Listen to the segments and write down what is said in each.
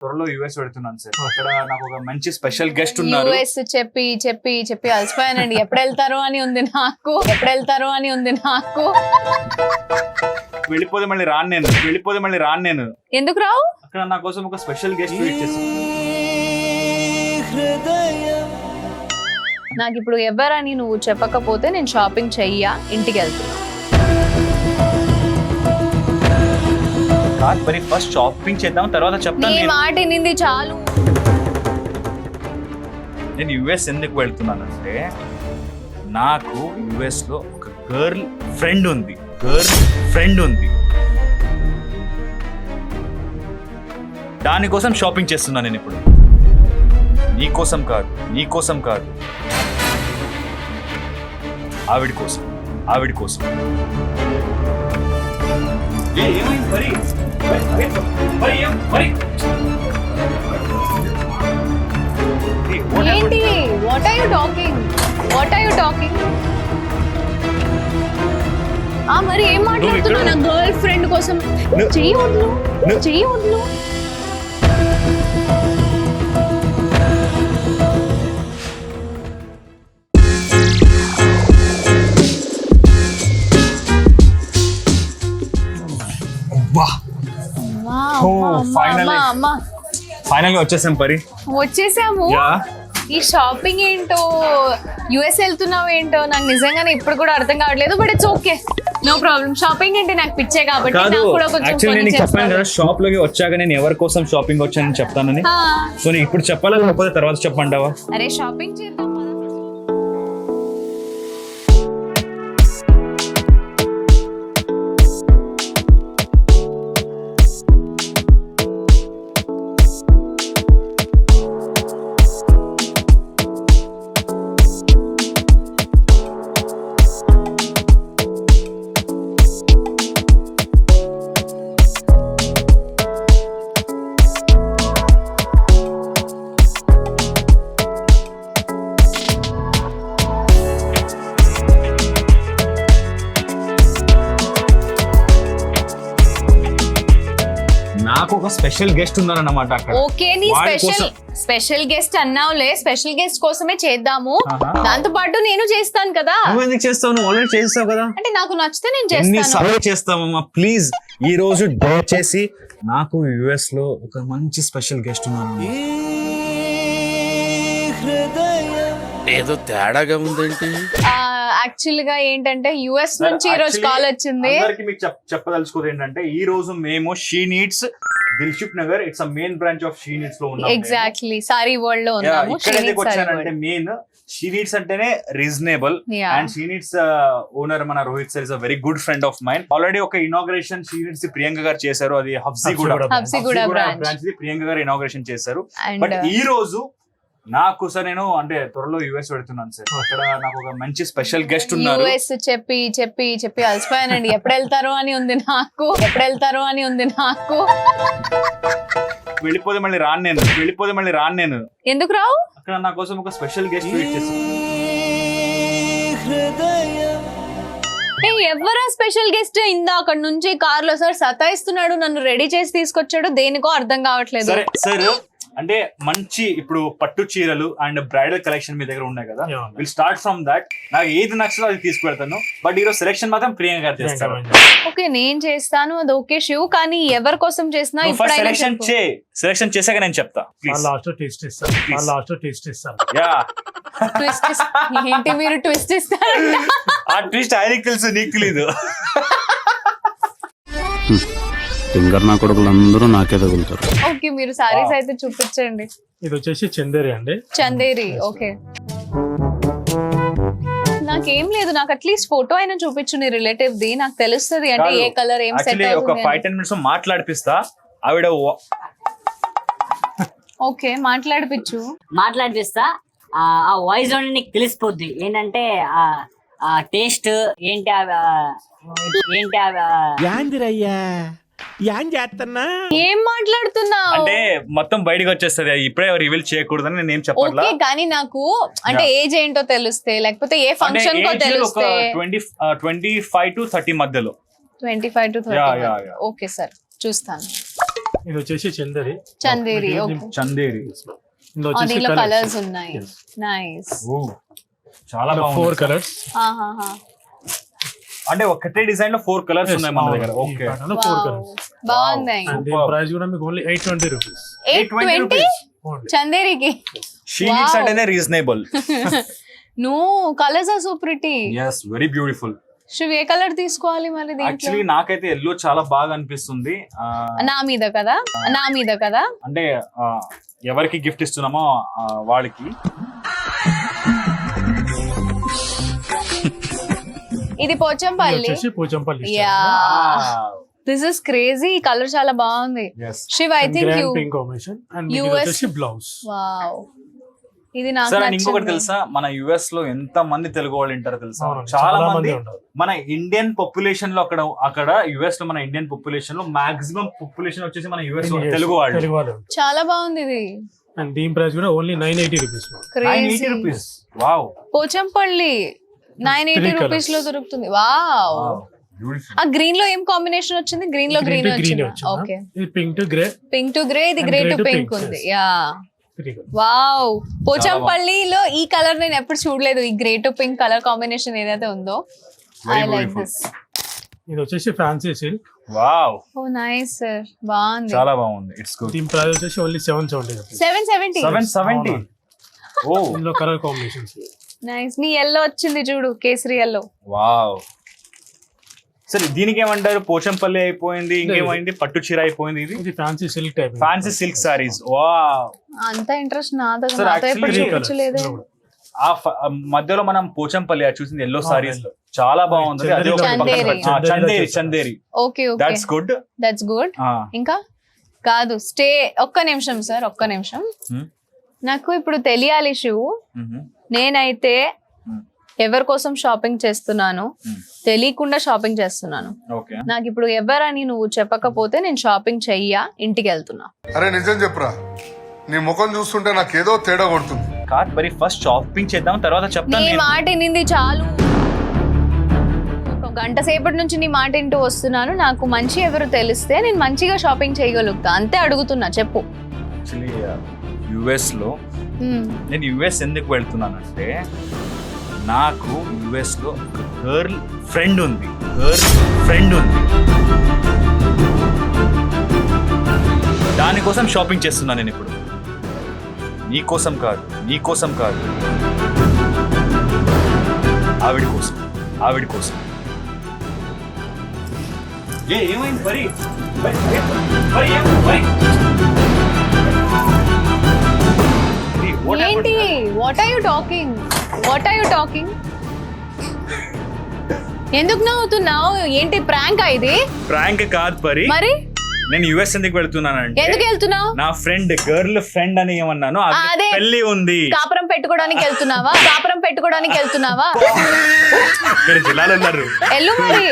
త్వరలో యుఎస్ పెడుతున్నాను సార్. అక్కడ నాకు ఒక మంచి స్పెషల్ గెస్ట్ ఉన్నారు. యుఎస్ చెప్పి చెప్పి చెప్పి అలసిపోయానండి. ఎప్పుడు వెళ్తారు అని ఉంది నాకు. వెళ్ళిపోతే మళ్ళీ రాను నేను. ఎందుకు రావు? అక్కడ నా కోసం ఒక స్పెషల్ గెస్ట్ వెయిట్ చేస్తారు. నాకు ఇప్పుడు ఎవరని నువ్వు చెప్పకపోతే నేను షాపింగ్ చెయ్యా, ఇంటికి వెళ్తున్నా. మరి ఫస్ట్ షాపింగ్ చేద్దాం, తర్వాత చెప్తాను. నీ మాట వినింది చాలు. నేను యుఎస్ ఎందుకు వెళ్తున్నానంటే నాకు యుఎస్ లో ఒక గర్ల్ ఫ్రెండ్ ఉంది. దానికోసం షాపింగ్ చేస్తున్నాను నేను ఇప్పుడు. నీ కోసం కాదు ఆవిడ కోసం. ఏంటి? What are you talking? మరి ఏం మాట్లాడుతున్నా? నా గర్ల్ ఫ్రెండ్ కోసం చెయ్యి వదులు. ఫైనల్ వచ్చేసాం పరి. వచ్చేసాము. ఈ షాపింగ్ ఏంటో, యుఎస్ వెళ్తున్నావు ఏంటో నాకు నిజంగానే ఇప్పుడు కూడా అర్థం కావట్లేదు. But it's okay, no problem. Shopping అంటే నాకు పిచ్చే కాబట్టి నాకు కూడా కొంచెం చెప్పాను కదా షాప్ లోకి వచ్చాక నేను ఎవరి కోసం షాపింగ్ వచ్చానని చెప్తానని. సో నేను ఇప్పుడు చెప్పాలా లేకపోతే తర్వాత చెప్పంటావా? అరే షాపింగ్ చేద్దాం. నాకు ఒక స్పెషల్ గెస్ట్ ఉన్నారన్నమాట అక్కడ. ఓకే, నీ స్పెషల్ గెస్ట్ అన్నావులే. స్పెషల్ గెస్ట్ కోసమే చేద్దాము. దాంతో పాటు నేను చేస్తాను కదా. నువ్వు ఎందుకు చేస్తావు? నువ్వు ఆల్రెడీ చేస్తావు కదా. అంటే నాకు నచ్చితే నేను చేస్తాను. చేస్తామమ్మా ప్లీజ్. ఈ రోజు దయచేసి నాకు యుఎస్ లో ఒక మంచి స్పెషల్ గెస్ట్ ఉన్నారు. ఏదో తేడాగా ఉందేంటి? యాక్చువల్ గా ఏంటంటే యుఎస్ నుంచి ఈ రోజు కాల్ వచ్చింది. అందరికి మీకు చెప్పదలుచుకోదు ఏంటంటే ఈ రోజు మేము she needs Dilsukh Nagar, it's a main branch of she needs లో ఉన్నాము. ఎగ్జాక్ట్లీ, సారీ వరల్డ్ లో ఉన్నాము. వచ్చానంటే మెయిన్ షీ నీడ్స్ అంటేనే reasonable. And she needs owner మన Rohit sir is a very good friend of mind. Already ఒక inauguration she needs Priyanka garu చేశారు. అది హబ్సిగూడ బ్రాంచ్ ప్రియాంక గారు ఇనాగ్రేషన్ చేశారు. బట్ ఈ రోజు నాకు సార్ నేను అంటే త్వరలో యుఎస్ పెడుతున్నాను సార్. అక్కడ నాకు ఒక మంచి స్పెషల్ గెస్ట్ ఉన్నారు. యుఎస్ చెప్పి చెప్పి చెప్పి అలసిపోయానండి. ఎప్పుడు వెళ్తారు అని ఉంది నాకు. వెళ్ళిపోతే మళ్ళీ రాను నేను. ఎందుకు రావు? అక్కడ నా కోసం ఒక స్పెషల్ గెస్ట్ వెయిట్ చేస్తారు. ఎవరా స్పెషల్ గెస్ట్? ఇందా అక్కడ నుంచి కార్ లో సార్ సతాయిస్తున్నాడు, నన్ను రెడీ చేసి తీసుకొచ్చాడు. దేనికో అర్థం కావట్లేదు. సార్ అంటే మంచి ఇప్పుడు పట్టు చీరలు అండ్ బ్రైడల్ కలెక్షన్ మీ దగ్గర ఉన్నాయి కదా. Will start from that. నాకు ఏది నచ్చదో అది తీసుకువెళ్తాను. బట్ ఈరోజు సెలెక్షన్ మాత్రం ప్రియాంక గారు చేస్తారు. ఓకే, నేను చేస్తాను, అది ఓకే శివ్. కానీ ఎవరి కోసం చేసినా సెలెక్షన్ చేశాక నేను చెప్తా. ఏంటి మీరు ట్విస్ట్ ఇస్తారు? ఆ ట్విస్ట్ ఆయనకి తెలుసు, నీకు లేదు. టింగర్ నా కొడుకులందరూ నాకే తగులుతారు. ఓకే, మీరు సారీస్ అయితే చూపించండి. ఇది వచ్చేసి చందేరి అండి. చందేరి, ఓకే. నాకేం లేదు, నాకు అట్లీస్ట్ ఫోటో అయినా చూపించు నీ రిలేటివ్ ది. నాకు తెలుస్తుంది అంటే ఏ కలర్ ఏం సెట్ అవుతుంది. ఒక 5-10 minutes మాట్లాడిపిస్తా. ఆవిడ ఓకే మాట్లాడిపిస్తా. ఆ వాయిస్ లోనే నీకు తెలిసిపోద్ది ఏంటంటే ఆ టేస్ట్ ఏంటి. ఏం మాట్లాడుతున్నావు అంటే మొత్తం బయటకు వచ్చేస్తుంది. ఇప్పుడే రివీల్ చేయకూడదని నేను చెప్పట్లా. కానీ నాకు అంటే ఏజ్ ఏంటో తెలిస్తే, లేకపోతే ఏ ఫంక్షన్ కో తెలిస్తే 25 to 30 మధ్యలో. 25 to 30. ఓకే సార్, చూస్తాను. ఇది వచ్చేసి చందేరి. చందేరి, okay. చందేరి. ఇందులో Oh, వచ్చేసి దీనిలో colours. కలర్స్ ఉన్నాయి. నైస్. ఓ చాలా ఇందులో బాగుంది. 4 కలర్స్. అంటే ఒకటే డిజైన్ లో 4 కలర్స్ ఉన్నాయి మన దగ్గర. Okay 4 colours. బాగున్నాయి. అండ్ దీని ప్రైస్ కూడా మీకు ఓన్లీ 820 రూపీస్. 820 చందేరికి. షీ నీడ్స్ అంటేనే reasonable. No, colours are so pretty. yes very beautiful. Shiv, ఏ కలర్ తీసుకోవాలి మరి దీంట్లో? యాక్చువల్లీ నాకైతే ఎల్లో చాలా బాగా అనిపిస్తుంది. నా మీద కదా అంటే ఎవరికి గిఫ్ట్ ఇస్తున్నామో వాళ్ళకి. ఇది పోచంపల్లి. వచ్చేసి Pochampally. Yeah, this is crazy. Colour చాలా బాగుంది. yes Shiv, I think you pink combination and ఇది US వచ్చేసి బ్లౌజ్. వావ్, ఇది నాకు సార్ ఇంకొకటి నచ్చింది. తెలుసా, మన యుఎస్ లో ఎంత మంది తెలుగు వాళ్ళు ఉంటారో తెలుసా? అవునండి, చాలా చాలా మంది మంది ఉంటారు. మన ఇండియన్ పాపులేషన్ లో అక్కడ యుఎస్ లో మన ఇండియన్ పాపులేషన్ లో మాక్సిమం పాపులేషన్ వచ్చేసి మన యుఎస్ తెలుగు వాళ్ళు. తెలుగు వాళ్ళు. చాలా బాగుంది ఇది. అండ్ దీని ప్రైస్ కూడా only 980 rupees. 980 rupees. Wow Pochampally 980 Three rupees లో దొరుకుతుంది. వావ్. బ్యూటిఫుల్. ఆ గ్రీన్ లో ఏం కాంబినేషన్ వచ్చింది? గ్రీన్ లో గ్రీన్ వచ్చింది. ఓకే, ఇది pink to grey. Pink to grey, ఇది And grey grey to to pink pink, ఉంది. yes. Yeah, 3 colours. వావ్. పోచంపల్లిలో ఈ కలర్ నేను ఎప్పుడు చూడలేదు. ఈ grey to pink colour combination ఏదైతే ఉందో, I Very like beautiful. This. ఇది వచ్చేసి ఫ్యాన్సీ సిల్క్. వావ్ ఓ నైస్ సార్, బాగుంది. చాలా బాగుంది. It's good. దీని ప్రైస్ వచ్చేసి ఓన్లీ 770 రూపీస్. 770. 770. ఓ ఇందులో కలర్ కాంబినేషన్స్. నైస్. నీ ఎల్లో వచ్చింది చూడు, కేసరి ఎల్లో. వావ్. సరే దీనికి ఏమంటారు? పోచంపల్లి అయిపోయింది, ఇంకేమైంది? పట్టు చీర అయిపోయింది. ఇది ఇది fancy silk type. Fancy silk saris. Wow. అంత ఇంట్రెస్ట్ నాతో Sir, ఎప్పుడు actually చూపించలేదు. ఆ మధ్యలో మనం పోచంపల్లి చూసింది ఎల్లో సారీస్ లో చాలా బాగుంది. అది ఒక Chanderi. Chanderi. Okay okay, that's good. That's good. ఇంకా కాదు, స్టే. ఒక్క నిమిషం సార్, ఒక్క నిమిషం. నాకు ఇప్పుడు తెలియాలి శివు, నేనైతే ఎవరి కోసం షాపింగ్ చేస్తున్నాను తెలియకుండా షాపింగ్ చేస్తున్నాను. ఓకే. నాకు ఇప్పుడు ఎవరని నువ్వు చెప్పకపోతే నేను షాపింగ్ చెయ్యా, ఇంటికి వెళ్తున్నా. అరే నిజం చెప్పురా, నీ ముఖం చూస్తుంటే నాకేదో తేడా కొడుతుంది. కాదు మరి, ఫస్ట్ షాపింగ్ చేద్దాం, తర్వాత చెప్తాను నీ నేను. మాట వినింది చాలు. ఒక గంట సేపటి నుంచి నీ మాట వింటూ వస్తున్నాను. నాకు మంచి ఎవరు తెలిస్తే నేను మంచిగా షాపింగ్ చేయగలుగుతా, అంతే అడుగుతున్నా, చెప్పు. యాక్చువల్లీ యుఎస్ లో నేను యుఎస్ ఎందుకు వెళ్తున్నానంటే, నాకు యుఎస్ లో ఒక గర్ల్ ఫ్రెండ్ ఉంది. దానికోసం షాపింగ్ చేస్తున్నాను నేను ఇప్పుడు. నీకోసం కాదు, ఆవిడ కోసం. ఏమైంది మరి? ఏంటి? What are you talking? ఎందుకు నవ్వుతున్నావు? ఏంటి ప్రాంక్ ఇది? ప్రాంక్ కాదు పరి. మరి నేను యుఎస్ ఎందుకు వెళ్తున్నానంటే, ఎందుకు వెళ్తున్నావు? నా గర్ల్ ఫ్రెండ్ అని ఏమన్నాను, ఆవిడ అదే. పెళ్లి ఉంది. కాపురం పెట్టుకోవడానికి వెళ్తున్నావా? ఇక్కడ జిల్లాలో ఉన్నారు. ఎల్లు మరి.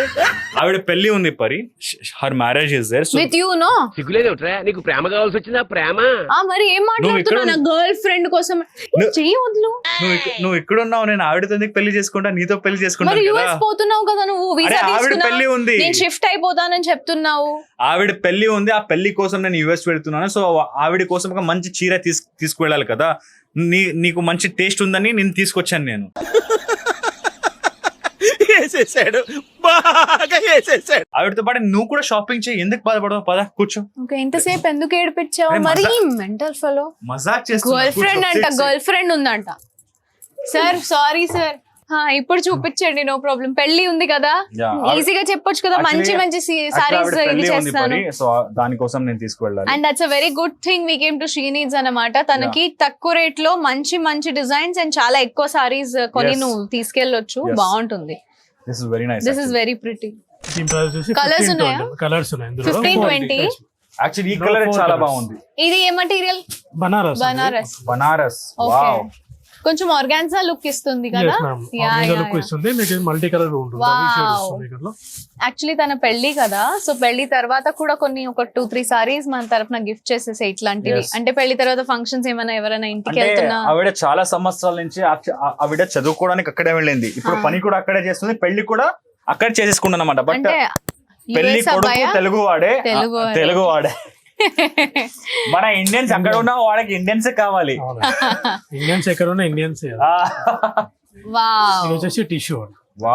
ఆవిడ పెళ్లి ఉంది పరి. Her marriage is there. With you no. సిగ్గులేదేమిట్రా నీకు? ప్రేమ కావాల్సి వచ్చిందా? ప్రేమ మరి ఏం మాట్లాడుతున్నావు? నా గర్ల్ ఫ్రెండ్ కోసం చెయ్యి వదులు. నువ్వు ఇక్కడ ఉన్నావు, నేను ఆవిడతో ఎందుకు పెళ్లి చేసుకుంటా? నీతో పెళ్లి మరి చేసుకుంటాను యుఎస్ కదా. పోతున్నావు కదా నువ్వు, వీసా అరే, ఆవిడ పెళ్లి ఉంది. నేను షిఫ్ట్ అయిపోతానని చెప్తున్నావు. ఆవిడ పెళ్లి ఉంది, ఆ పెళ్లి కోసం నేను యుఎస్ వెళ్తున్నాను. సో ఆవిడ కోసం ఒక మంచి చీర తీసుకువెళ్ళాలి కదా. నీకు మంచి టేస్ట్ ఉందని నేను తీసుకొచ్చాను. నేను ఆవిడతో పాటు నువ్వు కూడా షాపింగ్ చేయి. ఎందుకు బాధపడవు? పద కూర్చో. ఇంతసేపు ఎందుకు ఏడిపించావు? మరి మెంటల్ ఫెలో. మజాక్ చేస్తున్నా. గర్ల్ ఫ్రెండ్ అంట, గర్ల్ ఫ్రెండ్ ఉందంట. సార్ సారీ సార్, ఇప్పుడు చూపించండి, నో ప్రాబ్లం. పెళ్లి ఉంది కదా, ఈజీగా చెప్పొచ్చు కదా. మంచి సారీస్ ఇది చేస్తాను. సో దానికోసం నేను తీసుకువెళ్ళాలి. And that's a very good thing. We came to she needs అన్నమాట. తనకి తక్కువ రేట్ లో మంచి డిజైన్స్ అండ్ చాలా ఎక్కువ సారీస్ కొని నువ్వు తీసుకెళ్ళొచ్చు. బాగుంటుంది. This is very nice. This is very pretty. Colours ఉన్నాయా? కలర్స్ ఉన్నాయి. 15-20. యాక్చువల్లీ ఈ కలర్ చాలా బాగుంది. ఇది ఏ మెటీరియల్? బనారస్. Okay, wow. కొంచెం ఆర్గాన్జా లుక్ ఇస్తుంది కదా. మల్టీ కలర్ ఉంటుంది. యాక్చువల్లీ తన పెళ్లి కదా, సో పెళ్లి తర్వాత కూడా కొన్ని ఒక 2-3 సారీస్ మన తరఫున గిఫ్ట్ చేసేసే ఇట్లాంటివి. అంటే పెళ్లి తర్వాత ఫంక్షన్స్ ఏమైనా ఎవరైనా ఇంటికి వెళ్తున్నా. ఆవిడ చాలా సంవత్సరాల నుంచి ఆవిడ చదువుకోవడానికి అక్కడే వెళ్ళింది. ఇప్పుడు పని కూడా అక్కడే చేస్తుంది, పెళ్లి కూడా అక్కడే చేసేసుకుంటుంది అనమాట. బట్ అంటే పెళ్లి కొడుకు తెలుగువాడే. మన ఇండియన్స్ అక్కడ ఉన్న వాళ్ళకి ఇండియన్స్ కావాలి. ఇండియన్స్ ఎక్కడ ఉన్నా ఇండియన్స్. వావ్ ఇది వచ్చేసి టిష్యూ.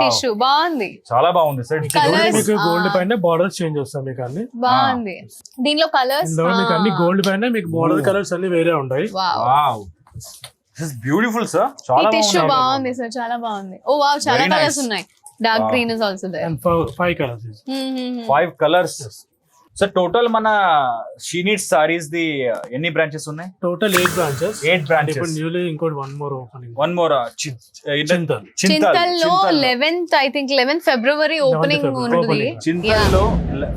టిష్యూ బాగుంది, చాలా బాగుంది సార్. Colours, మీకు గోల్డ్ పైన బార్డర్స్ చేంజ్ వస్తాయి మీకు అన్ని. బాగుంది. దీనిలో కలర్స్ ఇందులో మీకు అన్ని గోల్డ్ పైన మీకు బార్డర్ కలర్స్ అన్ని వేరే ఉంటాయి. Wow this is beautiful sir. చాలా టిష్యూ బాగుంది. బాగుంది సార్, చాలా బాగుంది. ఓ వావ్, చాలా Very కలర్స్ nice. ఉన్నాయి. Dark green is also there. And 5 colours. 5 colours. So total మన షీ నీడ్స్ సారీస్ ది ఎన్ని బ్రాంచెస్ ఉన్నాయి? Total 8 branches. 8 branches. ఇప్పుడు న్యూలీ ఇంకోటి one more opening. One more Chintal. Chintal లో 11th I think 11th February opening ఉంటుంది. చింతల్లో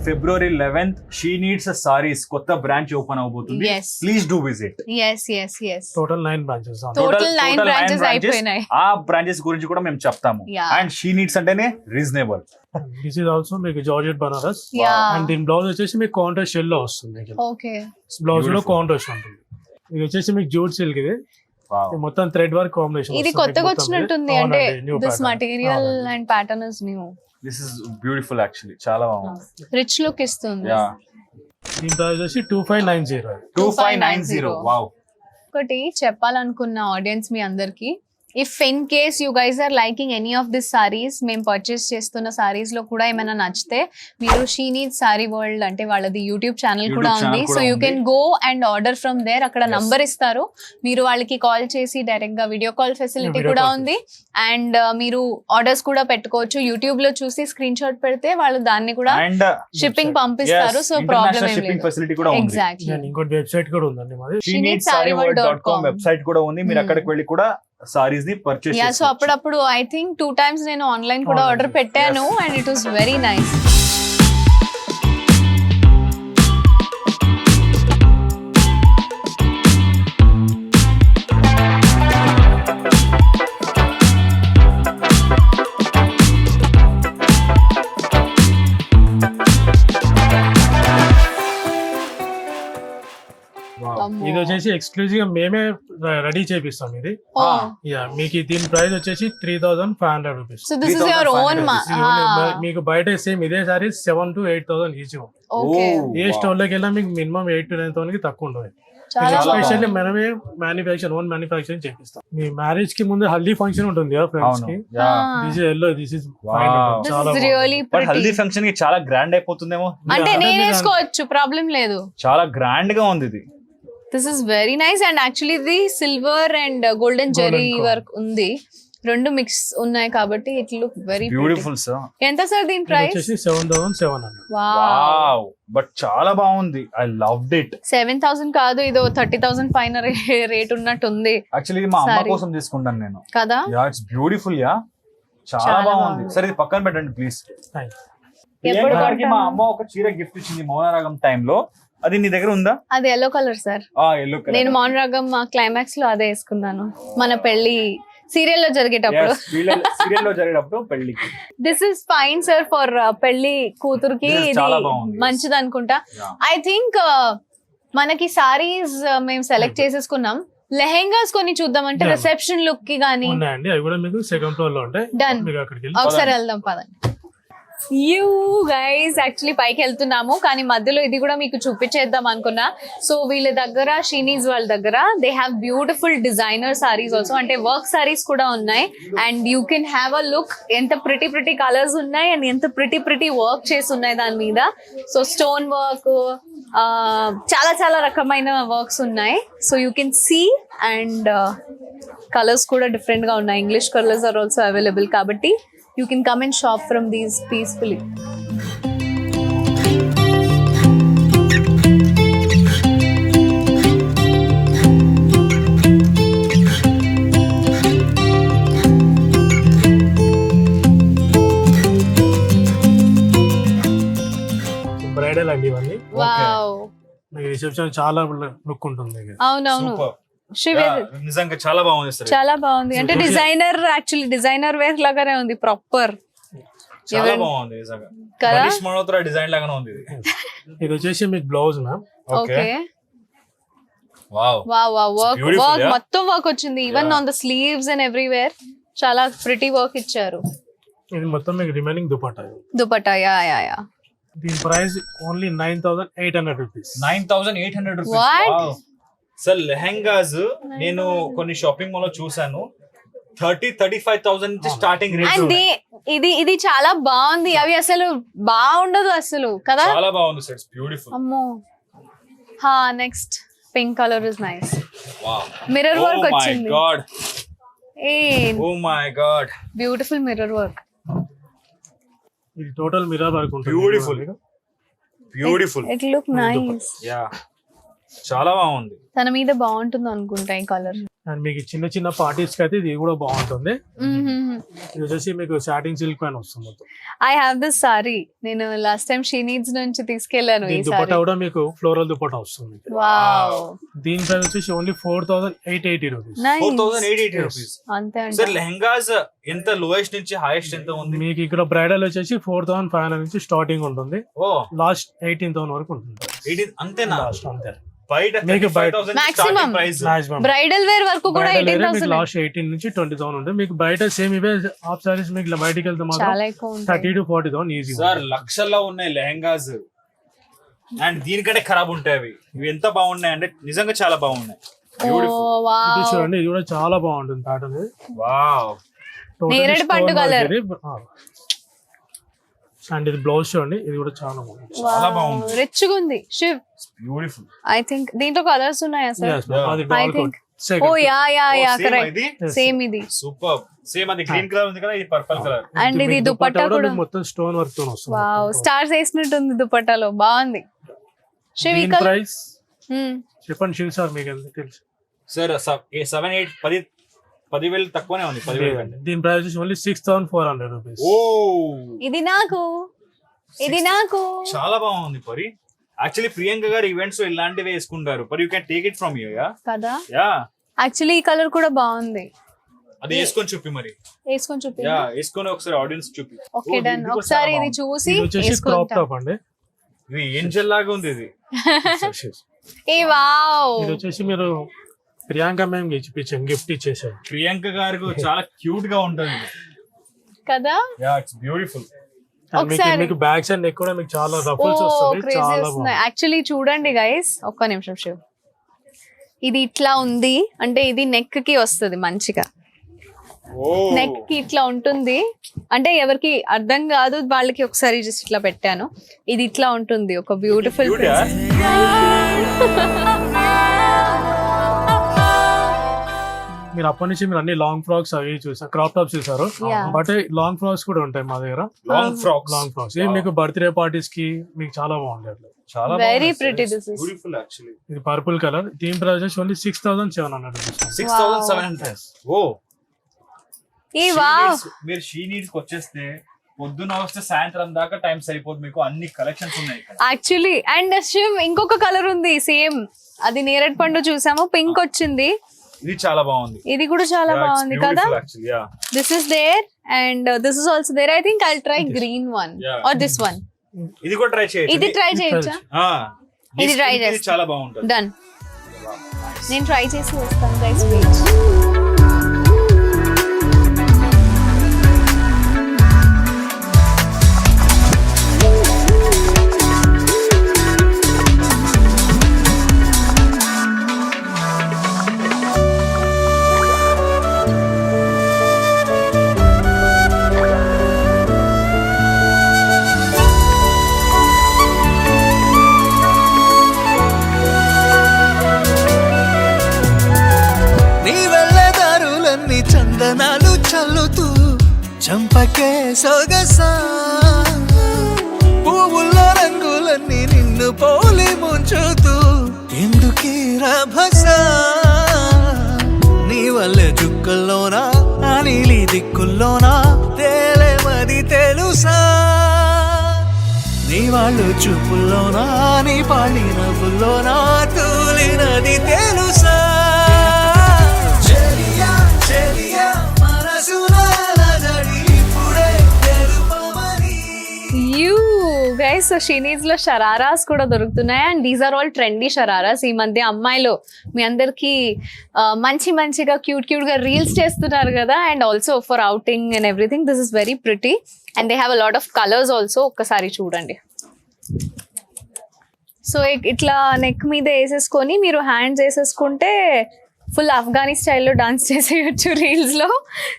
February 11th she needs saris కొత్త branch open అవబోతుంది. Yes. Please do visit. yes total 9 branches. Total 9 branches అయిపోయినాయి. ఆ బ్రాంచెస్ గురించి కూడా మేము చెప్తాము. Yeah. అండ్ షీ నీడ్స్ అంటేనే రీజనబుల్. దిస్ ఇస్ ఆల్సో మీకు జార్జెట్ బనారస్. Yeah. అండ్ దీని బ్లౌజ్ వచ్చేసి మీకు కాంట్రాస్ట్ షెల్ లో వస్తుంది. ఓకే. బ్లౌజ్ లో కాంట్రాస్ట్ ఉంటుంది. ఇది వచ్చేసి మీకు జూట్ సిల్క్. ఇది మొత్తం థ్రెడ్ వర్క్ కాంబినేషన్. ఇది కొత్తగా వచ్చినట్టుంది, అంటే this material and pattern is new. This is beautiful actually, చాలా బాగుంది. రిచ్ లుక్ ఇస్తుంది. యా దీని ప్రైస్ వచ్చి 2590. 2590. వావ్. ఒకటి చెప్పాలనుకున్న ఆడియన్స్ మీ అందరికి, if in case you guys are liking any of this sarees, మేము పర్చేస్ చేస్తున్న సారీస్ లో కూడా ఏమైనా నచ్చితే మీరు షీ నీడ్స్ సారీ వరల్డ్ అంటే వాళ్ళది యూట్యూబ్ ఛానల్ కూడా YouTube ఉంది. channel సో కూడా యూ ఉంది. Can go and order from there. అక్కడ నంబర్ ఇస్తారు, మీరు వాళ్ళకి కాల్ చేసి డైరెక్ట్ గా వీడియో కాల్ ఫెసిలిటీ Video కూడా call ఉంది. అండ్ మీరు ఆర్డర్స్ కూడా పెట్టుకోవచ్చు. యూట్యూబ్ లో చూసి స్క్రీన్ షాట్ పెడితే వాళ్ళు దాన్ని కూడా అండ్ షిప్పింగ్ పంపిస్తారు. సో ప్రాబ్లమ్ ఏం షిప్పింగ్ లేదు. ఫెసిలిటీ కూడా ఉంది. ఎగ్జాక్ట్లీ. అండ్ ఇంకోటి వెబ్సైట్ కూడా ఉందండి మాది. sheeneedssareeworld.com వెబ్సైట్ కూడా ఉంది. మీరు అక్కడికి వెళ్ళి కూడా సారీస్ ని పర్చేస్ యా, సో చేసుకోవచ్చు. అప్పుడప్పుడు ఐ థింక్ 2 times నేను ఆన్లైన్ కూడా Online, ఆర్డర్ పెట్టాను and it was very nice. ఇది వచ్చేసి ఎక్స్క్లూజివ్ గా మేమే రెడీ చేపిస్తాం. ఇది యా, మీకు దీని ప్రైస్ వచ్చేసి 3500 rupees. So this is your own. మీకు బయట సేమ్ ఇదే sorry 7,000 to 8,000 each. Okay, A store లోకి వెళ్ళినా మీకు మినిమం 8,000 to 9,000 తక్కువ ఉండదు. చాలా ఎస్పెషల్లీ మనమే ఓన్ మ్యానుఫ్యాక్చరింగ్ చేపిస్తాం. మీ మ్యారేజ్ కి ముందు హల్దీ ఫంక్షన్ ఉంటుంది కదా ఫ్రెండ్స్ కి. This is yellow, this is fine. This చాలా is really but haldi pretty. Function కి చాలా గ్రాండ్ అయిపోతుందేమో. అంటే నేను వేసుకోవచ్చు, ప్రాబ్లం లేదు. చాలా గ్రాండ్ గా ఉంది ఇది. This is very nice. And actually ఇది silver and golden zari work ఉంది, రెండు మిక్స్ ఉన్నాయి కాబట్టి it look very beautiful sir. ఎంత సార్ దీని ప్రైస్? 7,700. వావ్, బట్ చాలా బాగుంది. I loved it. 7,000 కాదు, ఇదో 30,000 పైన రేట్ ఉన్నట్టు ఉంది యాక్చువల్లీ ఇది మా అమ్మ Sorry. కోసం తీసుకుంటాను నేను. కదా. Yeah, it's beautiful. యా, చాలా చాలా బాగుంది. బాగుంది. సరే ఇది పక్కన పెట్టండి ప్లీజ్. ఎప్పుడు మా అమ్మ ఒక చీర గిఫ్ట్ ఇచ్చింది మౌనరాగం టైంలో. అది నీ దగ్గర ఉందా? అది ఎల్లో కలర్ సార్. ఎల్లో నేను మౌనరాగం క్లైమాక్స్ లో అదే వేసుకున్నాను మన పెళ్లి సీరియల్ లో జరిగేటప్పుడు. సీరియల్ లో జరిగేటప్పుడు పెళ్లికి. This is fine sir for పెళ్లి కూతురుకి. This is ఇది చాలా బాగుంది. మంచిది అనుకుంటా. Yeah. ఐ థింక్ మనకి సారీస్ మేము సెలెక్ట్ చేసేసుకున్నాం. లెహెంగాస్ కొన్ని చూద్దాం అంటే Yeah. రిసెప్షన్ లుక్ కి గానీ. ఉన్నాయండి, అవి కూడా మీకు సెకండ్ ఫ్లోర్ లో ఉంటాయి. Done. మీకు అక్కడికి వెళ్ళి ఒకసారి వెళ్దాం పదండి. యూ గైస్ యాక్చువల్లీ పైకి వెళ్తున్నాము, కానీ మధ్యలో ఇది కూడా మీకు చూపించేద్దాం అనుకున్నా. సో వీళ్ళ దగ్గర షీనీస్ వాళ్ళ దగ్గర they have beautiful designer saris also, అంటే వర్క్ సారీస్ కూడా ఉన్నాయి. And you can have a look. ఎంత ప్రిటీ కలర్స్ ఉన్నాయి అండ్ ఎంత ప్రిటీ వర్క్ చేసి ఉన్నాయి దాని మీద. సో స్టోన్ వర్క్, చాలా రకమైన వర్క్స్ ఉన్నాయి. So you can see. And colours కూడా డిఫరెంట్ గా ఉన్నాయి. English colours are also available కాబట్టి you can come and shop from these peacefully. Bridal అండి ఇవన్నీ. Wow. మీకు రిసెప్షన్ చాలా లుక్ ఉంటుంది. అవునవును. Super. శివ Yeah, నిజంగా చాలా బాగుంది సార్. చాలా బాగుంది. అంటే డిజైనర్, యాక్చువల్లీ డిజైనర్ వేర్ లాగానే ఉంది ప్రాపర్. చాలా బాగుంది నిజంగా. కదా? మనీష్ మల్హోత్రా డిజైన్ లాగానే ఉంది ఇది. ఇది వచ్చేసి మీకు blouse ma'am. Okay. Wow. Work beautiful, yeah. మొత్తం వర్క్ వచ్చింది. Even on the sleeves and everywhere చాలా ప్రిటీ వర్క్ ఇచ్చారు. ఇది మొత్తం మీకు రిమైనింగ్ దుపట్టా. దుపట్టా. యా. దీని price only 9,800 rupees. 9,800 What? Rupees. Sir lehengas నేను కొన్ని షాపింగ్ మాల్ లో చూసాను 30,000-35,000 నుంచి స్టార్టింగ్ రేంజ్ అండ్ ఇది చాలా బాగుంది. అవి అసలు బాగుండదు అసలు కదా. చాలా బాగుంది సార్, ఇట్స్ బ్యూటిఫుల్. అమ్మో. Next pink colour is nice. Wow, mirror work oh my వచ్చింది. God, oh my god, beautiful mirror work. ఇది టోటల్ మిర్రర్ వర్క్ ఉంటుంది. Beautiful beautiful. It look nice. Yeah, చాలా బాగుంది. తన మీద బాగుంటుంది అనుకుంటా ఈ కలర్. అండ్ మీకు చిన్న చిన్న పార్టీస్ కి అయితే ఇది కూడా బాగుంటుంది. ఇది వచ్చేసి మీకు సాటిన్ సిల్క్ పైన వస్తుంది మొత్తం. I have this sorry. నేను లాస్ట్ టైం షీ నీడ్స్ నుంచి తీసుకెళ్లాను ఈ దీని సారీ. దుపట్టా కూడా మీకు ఫ్లోరల్ దుపట్టా వస్తుంది. వావ్, దీని ప్రైస్ వచ్చేసి ఓన్లీ 4,880 రూపీస్. నైస్. 4,880 రూపీస్. అంతే సార్ అంటే లెహంగాస్ ఎంత లోయెస్ట్ నుంచి హైయెస్ట్ ఎంత ఉంది? మీకు ఇక్కడ బ్రైడల్ వచ్చేసి 4,500 నుంచి స్టార్టింగ్ ఉంటుంది. ఓ లాస్ట్ 18,000 వరకు ఉంటుంది. 18 అంతేనా? లాస్ట్ అంతే. బయట మీకు బయట 35,000 Maximum. Starting price. Maximum bridal wear వరకు కూడా 18,000. లాస్ట్ 18 నుంచి 20,000 ఉంటుంది. మీకు బయట సేమ్ ఇవే హాఫ్ సారీస్ మీకు ఇలా బయటికి వెళ్తే మాత్రం చాలా ఎక్కువ ఉంటాయి. 30,000 to 40,000 ఈజీ. సార్ లక్షల్లో ఉన్నాయి లెహంగాస్ అండ్ దీనికంటే ఖరాబ్ ఉంటాయి అవి. ఇవి ఎంత బాగున్నాయి అంటే నిజంగా చాలా బాగున్నాయి. ఓ వావ్, ఇది చూడండి, ఇది కూడా చాలా బాగుంటుంది ప్యాటర్న్. వావ్, నేరేడు పండు కలర్. అండ్ ఇది బ్లౌజ్ చూడండి, ఇది కూడా చాలా బాగుంది. చాలా బాగుంది. రిచ్ గా ఉంది. శివ్, బ్యూటిఫుల్. ఐ థింక్ దీంట్లో కలర్స్ ఉన్నాయా సార్? Yes, ma'am. అది I doll think- code. ఓ Second. యా Same కరెక్ట్. ఇది సేమ్ ఇది. సూపర్. సేమ్ అది గ్రీన్ కలర్ ఉంది కదా, ఇది పర్పుల్ కలర్. అండ్ ఇది మీకు దుపట్టా కూడా మీకు మొత్తం స్టోన్ వర్క్ తో వస్తుంది. వావ్, స్టార్స్ వేసినట్టుంది దుపట్టాలో. బాగుంది. శివ్, ఈ దీని కలర్ ప్రైస్ చెప్పండి శివ్ సార్, మీకు ఎంత తెలుసు? సార్ 7, 8, 10,000 తక్కువనే ఉంది. 10,000 కంటే. దీని ప్రైస్ ఓన్లీ 6,400 రూపీస్. ఓ, ఇది నాకు, ఇది నాకు. చాలా బాగుంది పరి. యాక్చువల్లీ ప్రియాంక గారు ఈవెంట్స్ ఇలాంటివి వేసుకుంటారు. పరి you can take it from you. Yeah కదా. యా, యాక్చువల్లీ ఈ కలర్ కూడా బాగుంది. అది వేసుకొని చూపి మరి. వేసుకొని చూపి. యా, వేసుకొని ఒకసారి ఆడియన్స్ చూపి. Okay done. ఒకసారి ఇది చూసి ఇది వచ్చేసి క్రాప్ వేసుకుంటా. టాప్ అండి. ఇది ఏంజల్ లాగా ఉంది ఇది. ఏ వావ్, ఇది వచ్చేసి మీరు ప్రియాంక మ్యామ్ గిఫ్ట్ ఇచ్చేసారు. ప్రియాంక గారికి చాలా క్యూట్ గా ఉంటది. కదా. Yeah, it's beautiful. And ఒకసారి మీకు బ్యాగ్స్ అండ్ నెక్ కూడా మీకు చాలా ఓ రఫల్స్ వస్తుంది. క్రేజీ చాలా వస్తుంది. బాగుంది. యాక్చువల్లీ చూడండి గైస్, ఒక్క నిమిషం శివ్. ఇది ఇట్లా ఉంది అంటే ఇది నెక్ కి వస్తుంది మంచిగా. ఓ, నెక్ కి ఇట్లా ఉంటుంది అంటే ఎవరికి అర్థం కాదు వాళ్ళకి ఒకసారి జస్ట్ ఇట్లా పెట్టాను. ఇది ఇట్లా ఉంటుంది, ఒక బ్యూటిఫుల్. Cute, yeah? మీరు అప్పటి నుంచి మీరు అన్ని లాంగ్ ఫ్రాక్స్ అవి చూసారు, క్రాప్ టాప్స్ చూసారు. Yeah. బట్ లాంగ్ ఫ్రాక్స్ కూడా ఉంటాయి మా దగ్గర. Long frocks. లాంగ్ ఫ్రాక్స్ ఇవి మీకు బర్త్డే పార్టీస్ కి మీకు చాలా బాగుంటాయి అట్లా. చాలా Very pretty this is. Beautiful actually. ఇది పర్పుల్ కలర్. దీని ప్రైస్ ఓన్లీ 6,700 రూపీస్. 6,700. ఓ, ఏ వావ్, మీరు షీ నీడ్స్ కి వచ్చేస్తే పొద్దున వస్తే సాయంత్రం దాకా టైం సరిపోదు మీకు. అన్ని కలెక్షన్స్ ఉన్నాయి ఇక్కడ. యాక్చువల్లీ. అండ్ శివ్ ఇంకొక కలర్ ఉంది సేమ్. అది నేరేడు పండు చూసాము, పింక్ వచ్చింది. ఇది చాలా బాగుంది. ఇది కూడా చాలా బాగుంది కదా. Actually. Yeah, this is there and this is also there. I think I'll try green one Yeah. Or this one. ఇది కూడా ట్రై చేయొచ్చు. ఇది ట్రై చేయొచ్చా? ఆ, ఇది try ఇది చేస్తా. చాలా బాగుంటుంది. డన్. నేను ట్రై చేసి వస్తాను గైస్, వెయిట్. నీ వెళ్ళదారులన్నీ చందనాలు చల్లుతూ చంపకే సొగసా, పువ్వుల్లో రంగులన్నీ నిన్ను పోలి ముంచుతూ ఎందుకీ రభసా, నీ వల్లే చుక్కల్లోనా ఆ నీలి దిక్కుల్లోనా తేలేమది తెలుసా, నీ వాళ్ళు చూపుల్లోనా నీ పాడి నవ్వుల్లోనా తూలినది తెలుసా. గైస్, సో షీనీడ్స్ లో షరారాస్ కూడా దొరుకుతున్నాయి. And these are all trendy shararas. ఈ మధ్య అమ్మాయిలు మీ అందరికి మంచిగా క్యూట్ గా రీల్స్ చేస్తున్నారు కదా. And also for outing and everything this is very pretty. And they have a lot of colours also. ఒక్కసారి చూడండి. సో ఇట్లా నెక్ మీద వేసేసుకొని మీరు హ్యాండ్స్ వేసేసుకుంటే ఫుల్ ఆఫ్ఘనీ స్టైల్లో డాన్స్ చేసేయచ్చు రీల్స్ లో.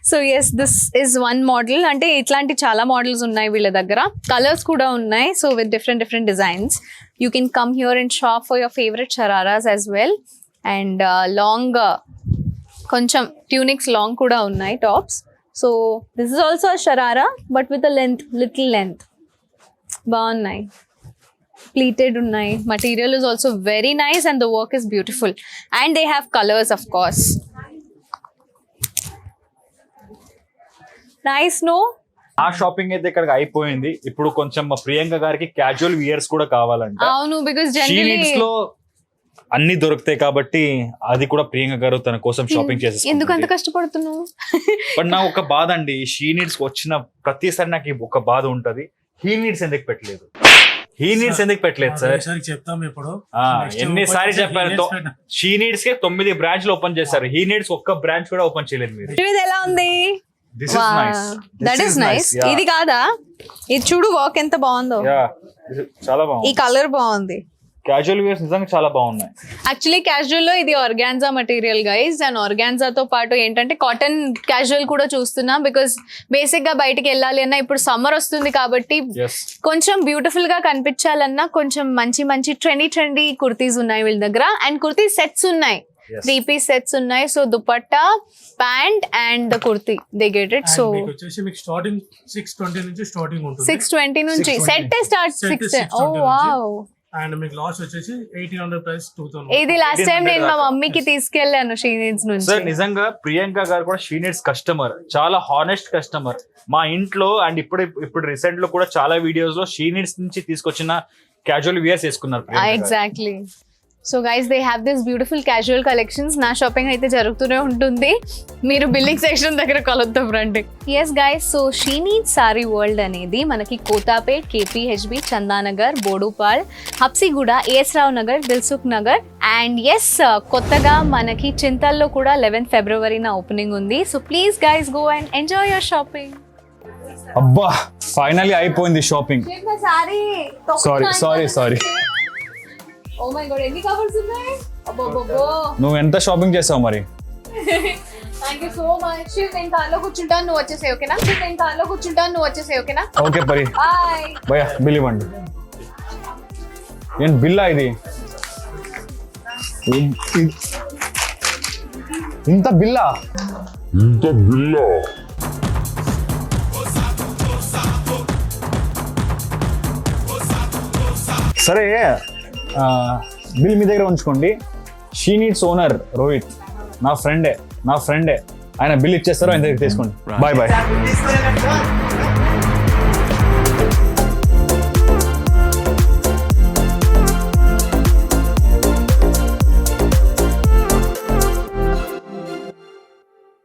So yes, this is one model. అంటే ఇట్లాంటి చాలా మోడల్స్ ఉన్నాయి వీళ్ళ దగ్గర, కలర్స్ కూడా ఉన్నాయి. So with different designs you can come here and shop for your favourite shararas as well. And long కొంచెం ట్యూనిక్స్ లాంగ్ కూడా ఉన్నాయి, tops. So this is also sharara but with little length. బాగున్నాయి, pleated unnai. Material is also very nice and the work is beautiful, and they have colors of course. Nice, no? ఆ shopping అయితే ఇక్కడ అయిపోయింది. ఇప్పుడు కొంచెం మా ప్రియాంక గారికి క్యాజువల్ వియర్స్ కూడా కావాలంట. అవును, because షీ generally నీడ్స్ లో అన్ని దొరుకుతాయి కాబట్టి అది కూడా ప్రియాంక గారు తన కోసం షాపింగ్ ఎందుకు అంత చేసేసుకుంటుంది. కష్టపడుతున్నావు? బట్ నాకు ఒక బాధ అండి, షీ నీడ్స్ వచ్చిన ప్రతిసారి నాకు ఒక బాధ ఉంటది, హీ నీడ్స్ ఎందుకు పెట్టలేదు, హీ నీడ్స్ ఎందుకు పెట్టలేదు సార్? చెప్తాం ఇప్పుడు. ఎన్నిసార్లు చెప్పారు, షీ నీడ్స్ కే 9 బ్రాంచ్లు ఓపెన్ చేశారు, హీ నీడ్స్ ఒక్క బ్రాంచ్ కూడా ఓపెన్ చేయలేదు మీరు. ఇది ఎలా ఉంది? This is nice, that is nice. ఇది కాదా? ఇది చూడు, వర్క్ ఎంత బాగుందో. చాలా ఈ బాగుంది, కలర్ బాగుంది. క్యాజువల్ వేర్స్ నిజంగా చాలా బాగున్నాయి. యాక్చువల్లీ క్యాజువల్ లో ఇది ఆర్గాన్జా మెటీరియల్ గైస్, అండ్ ఆర్గాన్జాతో పాటు ఏంటంటే కాటన్ క్యాజువల్ కూడా చూస్తున్నాం. బికాస్ బేసిక్ గా బయటికి వెళ్ళాలి అన్నా, ఇప్పుడు సమ్మర్ వస్తుంది కాబట్టి Yes. కొంచెం బ్యూటిఫుల్ గా కనిపించాలన్నా కొంచెం మంచి ట్రెండీ కుర్తీస్ ఉన్నాయి వీళ్ళ దగ్గర. అండ్ కుర్తీ సెట్స్ ఉన్నాయి, Yes. 3-piece సెట్స్ ఉన్నాయి. So dupatta, pant and the kurti they get it. సో వచ్చేసి మీకు స్టార్టింగ్ 620 నుంచి స్టార్టింగ్ ఉంటుంది. 620 నుంచి set start. Set 6 oh wow. And మీకు లాస్ట్ వచ్చేసి 1800 ప్రైస్ 2000. ఇది లాస్ట్ టైం నేను మా మమ్మీకి తీసుకెళ్లాను షీ నీడ్స్ నుంచి. సార్ నిజంగా ప్రియాంక గారు కూడా షీ నీడ్స్ కస్టమర్, చాలా హానెస్ట్ కస్టమర్. మా ఇంట్లో అండ్ ఇప్పుడు రీసెంట్ లో కూడా చాలా వీడియోస్ లో షీ నీడ్స్ నుంచి తీసుకొచ్చిన క్యాజువల్ వియర్స్ వేసుకున్నారు Priyanka garu. Exactly. So guys, they have this beautiful casual collections. నా షాపింగ్ అయితే జరుగుతూనే ఉంటుంది, మీరు బిల్లింగ్ సెక్షన్ దగ్గర కలుద్దాం రండి. Yes guys, so she needs sari world అనేది మనకి Kothapet, KPHB, Chandanagar, Bodupal, Habsiguda, AS Rao Nagar, Dilsukh Nagar and yes కొత్తగా మనకి చింతల్లో కూడా 11 ఫిబ్రవరిన ఓపెనింగ్ ఉంది. So please guys go and enjoy your shopping. అబ్బా ఫైనల్లీ అయిపోయింది shopping. Sorry oh my god, ఎన్ని కవర్స్ ఉన్నాయి? అబ్బబ్బబ్బో, నువ్వు ఎంత షాపింగ్ చేసావు మరి? Thank you so much. నేను కార్లో కూర్చుంటాను, నువ్వు వచ్చేసే ఓకేనా? ఓకే పరి, బాయ్. భయ్యా బిల్ ఇవ్వండి. ఏం బిల్లా ఇది? ఇంత బిల్లా? సరే, బిల్ మీ దగ్గర ఉంచుకోండి. షీ నీడ్స్ ఓనర్ రోహిత్ నా ఫ్రెండే, ఆయన బిల్ ఇచ్చేస్తారో ఆయన దగ్గర తీసుకోండి. Bye bye.